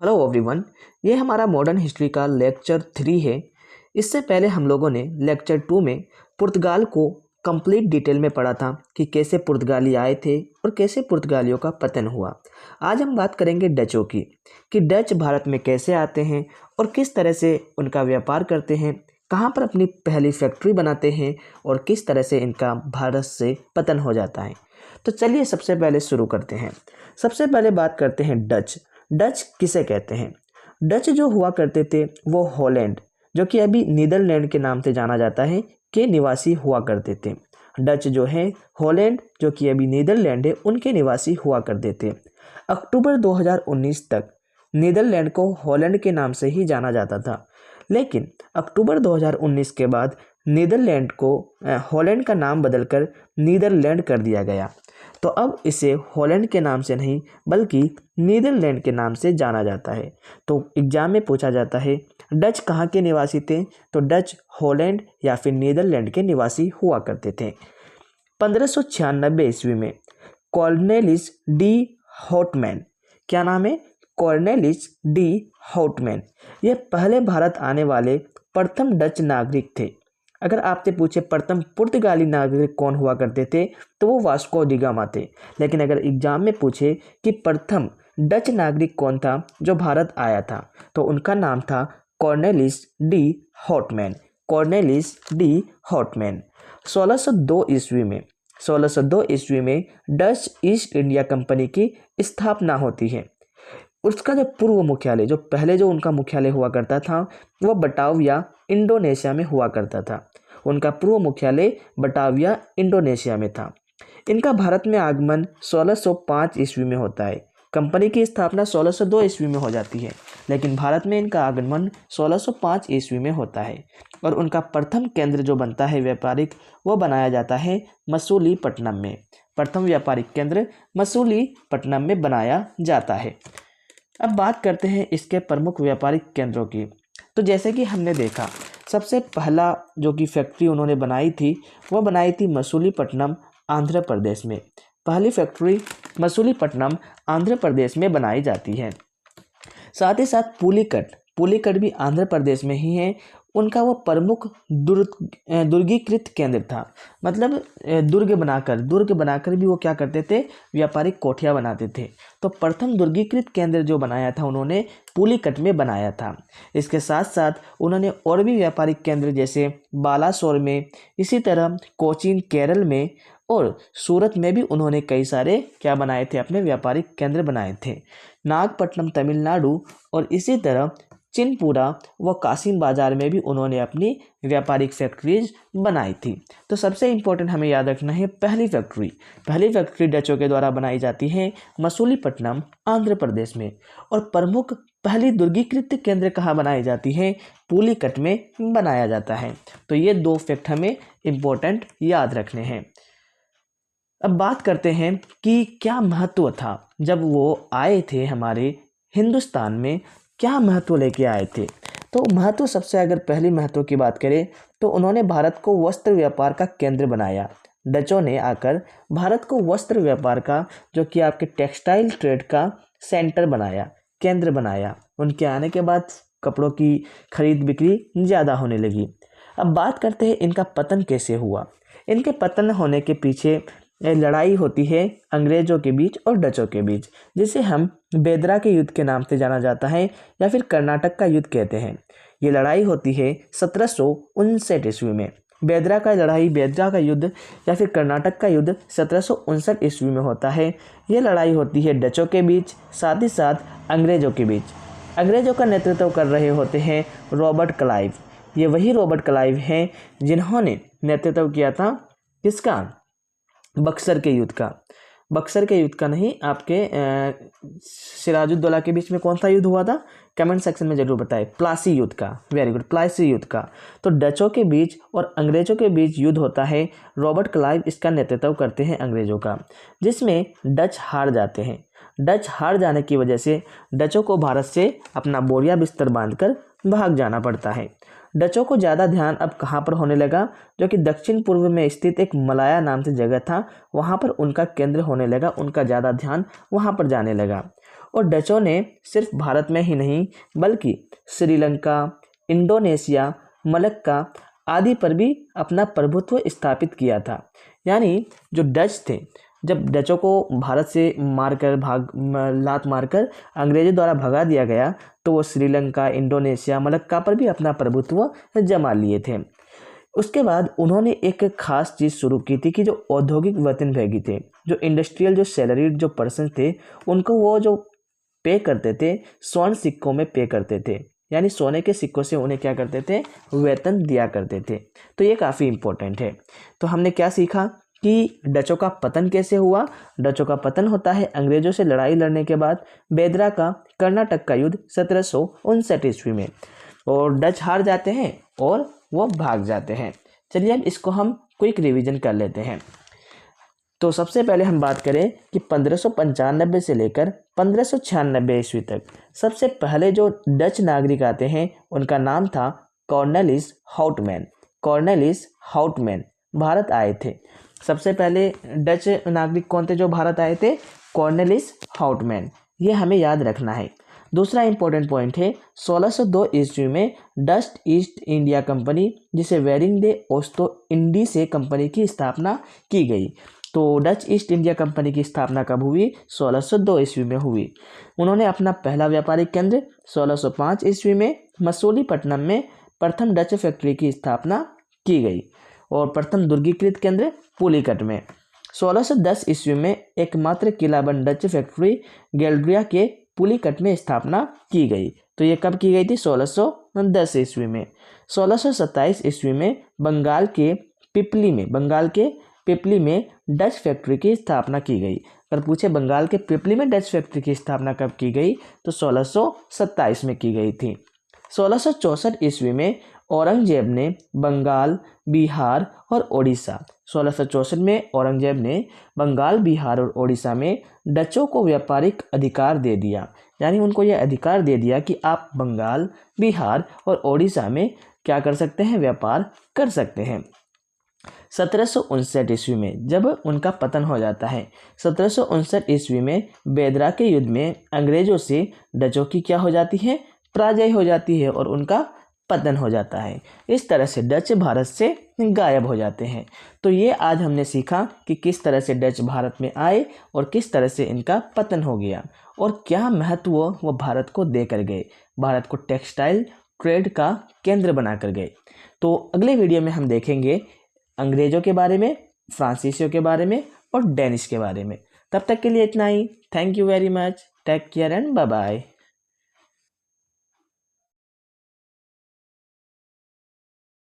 Hello everyone, ये हमारा modern history का लेक्चर 3 है। इससे पहले हम लोगों ने लेक्चर 2 में पुर्तगाल को कंप्लीट डिटेल में पढ़ा था कि कैसे पुर्तगाली आए थे और कैसे पुर्तगालियों का पतन हुआ। आज हम बात करेंगे डचों की कि डच भारत में कैसे आते हैं और किस तरह से उनका व्यापार करते हैं, कहाँ पर अपनी पहली फैक्ट्री बनाते हैं और किस तरह से इनका भारत से पतन हो जाता है। तो चलिए सबसे पहले शुरू करते हैं। सबसे पहले बात करते हैं डच। डच किसे कहते हैं? डच जो हुआ करते थे वो हॉलैंड, जो कि अभी नीदरलैंड के नाम से जाना जाता है, के निवासी हुआ करते थे। डच जो है हॉलैंड, जो कि अभी नीदरलैंड है, उनके निवासी हुआ करते थे। अक्टूबर 2019 तक नीदरलैंड को हॉलैंड के नाम से ही जाना जाता था, लेकिन अक्टूबर 2019 के बाद नीदरलैंड को हॉलैंड का नाम बदलकर नीदरलैंड कर दिया गया। तो अब इसे हॉलैंड के नाम से नहीं बल्कि नीदरलैंड के नाम से जाना जाता है। तो एग्जाम में पूछा जाता है डच कहाँ के निवासी थे, तो डच हॉलैंड या फिर नीदरलैंड के निवासी हुआ करते थे। 1596 ईस्वी में कॉर्नेलिस डी हॉटमैन, क्या नाम है? कॉर्नेलिस डी हॉटमैन, ये पहले भारत आने वाले प्रथम डच नागरिक थे। अगर आपसे पूछे प्रथम पुर्तगाली नागरिक कौन हुआ करते थे तो वो वास्को डी गामा थे। लेकिन अगर एग्जाम में पूछे कि प्रथम डच नागरिक कौन था जो भारत आया था, तो उनका नाम था कॉर्नेलिस डी हॉटमैन। कॉर्नेलिस डी हॉटमैन 1602 ईस्वी में डच ईस्ट इंडिया कंपनी की स्थापना होती है। उसका जो पूर्व मुख्यालय, जो पहले जो उनका मुख्यालय हुआ करता था, वह बटाविया इंडोनेशिया में हुआ करता था। उनका पूर्व मुख्यालय बटाविया इंडोनेशिया में था। इनका भारत में आगमन 1605 ईस्वी में होता है। कंपनी की स्थापना 1602 ईस्वी में हो जाती है, लेकिन भारत में इनका आगमन 1605 ईस्वी में होता है। और उनका प्रथम केंद्र जो बनता है व्यापारिक, वो बनाया जाता है मसूलीपट्टनम में। प्रथम व्यापारिक केंद्र मसूलीपट्टनम में बनाया जाता है। अब बात करते हैं इसके प्रमुख व्यापारिक केंद्रों की। तो जैसे कि हमने देखा, सबसे पहला जो कि फैक्ट्री उन्होंने बनाई थी वो बनाई थी मसूलीपट्टनम, आंध्र प्रदेश में। पहली फैक्ट्री मसूलीपट्टनम, आंध्र प्रदेश में बनाई जाती है। साथ ही साथ पुलिकट भी आंध्र प्रदेश में ही है। उनका वो प्रमुख दुर्गीकृत केंद्र था, मतलब दुर्ग बनाकर भी वो क्या करते थे, व्यापारिक कोठियाँ बनाते थे। तो प्रथम दुर्गीकृत केंद्र जो बनाया था उन्होंने पुलिकट में बनाया था। इसके साथ साथ उन्होंने और भी व्यापारिक केंद्र जैसे बालासोर में, इसी तरह कोचीन केरल में और सूरत में भी उन्होंने कई सारे क्या बनाए थे, अपने व्यापारिक केंद्र बनाए थे। नागपट्टनम तमिलनाडु और इसी तरह चिनपुरा व कासिम बाजार में भी उन्होंने अपनी व्यापारिक फैक्ट्रीज बनाई थी। तो सबसे इम्पोर्टेंट हमें याद रखना है, पहली फैक्ट्री डचों के द्वारा बनाई जाती है मसूलीपट्टनम, आंध्र प्रदेश में। और प्रमुख पहली दुर्गीकृत केंद्र कहाँ बनाई जाती है? पुलिकट में बनाया जाता है। तो ये दो फैक्ट हमें इम्पोर्टेंट याद रखने हैं। अब बात करते हैं कि क्या महत्व था जब वो आए थे हमारे हिंदुस्तान में, क्या महत्व लेके आए थे। तो महत्व, सबसे अगर पहली महत्व की बात करें तो उन्होंने भारत को वस्त्र व्यापार का केंद्र बनाया। डचों ने आकर भारत को वस्त्र व्यापार का, जो कि आपके टेक्सटाइल ट्रेड का सेंटर बनाया, केंद्र बनाया। उनके आने के बाद कपड़ों की खरीद बिक्री ज़्यादा होने लगी। अब बात करते हैं इनका पतन कैसे हुआ। इनके पतन होने के पीछे लड़ाई होती है अंग्रेजों के बीच और डचों के बीच, जिसे हम बेदरा के युद्ध के नाम से जाना जाता है या फिर कर्नाटक का युद्ध कहते हैं। ये लड़ाई होती है 1759 ईस्वी में। बेदरा का युद्ध या फिर कर्नाटक का युद्ध 1759 ईस्वी में होता है। ये लड़ाई होती है डचों के बीच, साथ ही साथ अंग्रेजों के बीच। अंग्रेजों का नेतृत्व कर रहे होते हैं रॉबर्ट क्लाइव। ये वही रॉबर्ट क्लाइव हैं जिन्होंने नेतृत्व किया था किसका? बक्सर के युद्ध का नहीं, आपके सिराजुद्दौला के बीच में कौन सा युद्ध हुआ था, कमेंट सेक्शन में जरूर बताएं। प्लासी युद्ध का, वेरी गुड, प्लासी युद्ध का। तो डचों के बीच और अंग्रेजों के बीच युद्ध होता है। रॉबर्ट क्लाइव इसका नेतृत्व करते हैं अंग्रेजों का, जिसमें डच हार जाते हैं। डच हार जाने की वजह से डचों को भारत से अपना बोरिया बिस्तर बांधकर भाग जाना पड़ता है। डचों को ज़्यादा ध्यान अब कहाँ पर होने लगा, जो कि दक्षिण पूर्व में स्थित एक मलाया नाम से जगह था, वहाँ पर उनका केंद्र होने लगा। उनका ज़्यादा ध्यान वहाँ पर जाने लगा। और डचों ने सिर्फ भारत में ही नहीं बल्कि श्रीलंका, इंडोनेशिया, मलक्का आदि पर भी अपना प्रभुत्व स्थापित किया था। यानी जो डच थे, जब डचों को भारत से लात मारकर अंग्रेजों द्वारा भगा दिया गया तो वो श्रीलंका, इंडोनेशिया, मलक्का पर भी अपना प्रभुत्व जमा लिए थे। उसके बाद उन्होंने एक खास चीज़ शुरू की थी कि जो औद्योगिक वेतनभोगी थे, जो इंडस्ट्रियल, जो सैलरीड जो पर्सन थे, उनको वो जो पे करते थे स्वर्ण सिक्कों में पे करते थे। यानी सोने के सिक्कों से उन्हें क्या करते थे, वेतन दिया करते थे। तो ये काफ़ी इम्पोर्टेंट है। तो हमने क्या सीखा कि डचों का पतन कैसे हुआ। डचों का पतन होता है अंग्रेजों से लड़ाई लड़ने के बाद बेदरा का कर्नाटक का युद्ध 1759 ईस्वी में, और डच हार जाते हैं और वो भाग जाते हैं। चलिए अब इसको हम क्विक रिवीजन कर लेते हैं। तो सबसे पहले हम बात करें कि 1595 से लेकर 1596 ईस्वी तक सबसे पहले जो डच नागरिक आते हैं उनका नाम था Cornelis Houtman. Cornelis Houtman Bharat आए थे। सबसे पहले डच नागरिक कौन थे जो भारत आए थे? Cornelis Houtman. ये हमें याद रखना है। दूसरा इंपॉर्टेंट पॉइंट है 1602 ईस्वी में डच ईस्ट इंडिया कंपनी, जिसे वेरिंग दे ओस्तो इंडी से कंपनी की स्थापना की गई। तो डच ईस्ट इंडिया कंपनी की स्थापना कब हुई? 1602 ईस्वी में हुई। उन्होंने अपना पहला व्यापारिक केंद्र 1605 ईस्वी में मसूलीपट्टनम में प्रथम डच फैक्ट्री की स्थापना की गई और प्रथम दुर्गीकृत केंद्र पुलिकट में। 1610 ईस्वी में एकमात्र किलाबंद डच फैक्ट्री गैल्ड्रिया के पुलिकट में स्थापना की गई। तो ये कब की गई थी? 1610 ईस्वी में। 1627 ईस्वी में बंगाल के पिपली में डच फैक्ट्री की स्थापना की गई। अगर पूछे बंगाल के पिपली में डच फैक्ट्री की स्थापना कब की गई तो 1627 में की गई थी। 1664 ईस्वी में औरंगजेब ने बंगाल, बिहार और ओडिशा 1664 में औरंगजेब ने बंगाल, बिहार और ओडिशा में डचों को व्यापारिक अधिकार दे दिया। यानी उनको यह अधिकार दे दिया कि आप बंगाल, बिहार और ओडिशा में क्या कर सकते हैं? व्यापार कर सकते हैं। 1759 ईस्वी में जब उनका पतन हो जाता है, 1759 ईस्वी में बेदरा के युद्ध में अंग्रेजों से डचों की क्या हो जाती है? पराजय हो जाती है और उनका पतन हो जाता है। इस तरह से डच भारत से गायब हो जाते हैं। तो ये आज हमने सीखा कि किस तरह से डच भारत में आए और किस तरह से इनका पतन हो गया और क्या महत्व वो भारत को देकर गए, भारत को टेक्सटाइल ट्रेड का केंद्र बनाकर गए। तो अगले वीडियो में हम देखेंगे अंग्रेजों के बारे में, फ्रांसीसियों के बारे में और डेनिश के बारे में। तब तक के लिए इतना ही। Thank you very much. Take care and bye bye.